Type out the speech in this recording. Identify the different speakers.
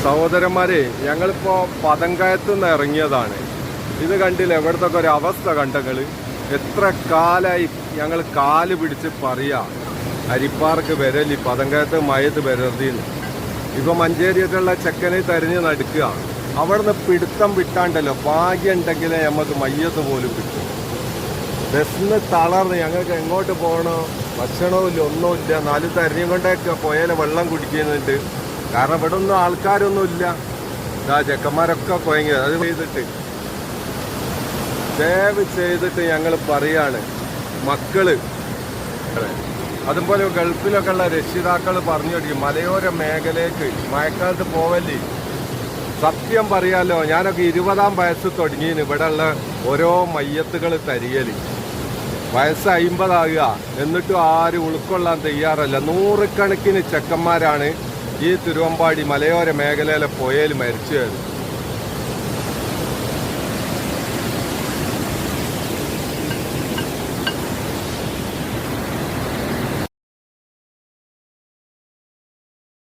Speaker 1: സഹോദരന്മാരെ, ഞങ്ങളിപ്പോ പതങ്കയത്ത് നിന്ന് ഇറങ്ങിയതാണ്. ഇത് കണ്ടില്ല, എവിടത്തെ ഒരു അവസ്ഥ കണ്ടങ്ങള്. എത്ര കാലായി ഞങ്ങൾ കാല് പിടിച്ച് പറയാ അരിപ്പാർക്ക് വരലി, പതങ്കയത്ത് മയത്ത് വരരുതിന്ന്. ഇപ്പൊ മഞ്ചേരിയിട്ടുള്ള ചെക്കനെ തെരഞ്ഞ് നടക്കുക. അവിടുന്ന് പിടുത്തം വിട്ടാണ്ടല്ലോ, ഭാഗ്യം ഉണ്ടെങ്കിലേ നമുക്ക് മയ്യത്ത് പോലും കിട്ടും. ബസ്സിന് തളർന്ന് ഞങ്ങൾക്ക് എങ്ങോട്ട് പോകണോ, ഭക്ഷണവും ഇല്ല, ഒന്നുമില്ല. 4 തെരഞ്ഞും കൊണ്ടൊക്കെ പോയാൽ വെള്ളം കുടിക്കുന്നുണ്ട്. കാരണം ഇവിടെ ഒന്നും ആൾക്കാരൊന്നും ഇല്ല. ഇതാ ചെക്കന്മാരൊക്കെ കുഴങ്ങി. അത് ദയവ് ചെയ്തിട്ട് ഞങ്ങൾ പറയാണ്, മക്കള് അതുപോലെ ഗൾഫിലൊക്കെ ഉള്ള രക്ഷിതാക്കൾ പറഞ്ഞു കൊടുക്കും, മലയോര മേഖലയ്ക്ക് മഴക്കാലത്ത് പോവല്ലേ. സത്യം പറയാലോ, ഞാനൊക്കെ 20-ാം വയസ്സ് തുടങ്ങിയിന് ഇവിടെ ഉള്ള ഓരോ മയ്യത്തുകൾ തരികല്. വയസ്സ് 50 ആകുക, എന്നിട്ടും ആരും ഉൾക്കൊള്ളാൻ തയ്യാറല്ല. 100 കണക്കിന് ചെക്കന്മാരാണ് ഈ തിരുവമ്പാടി മലയോര മേഖലയിലെ പുഴയിൽ മരിച്ചത്.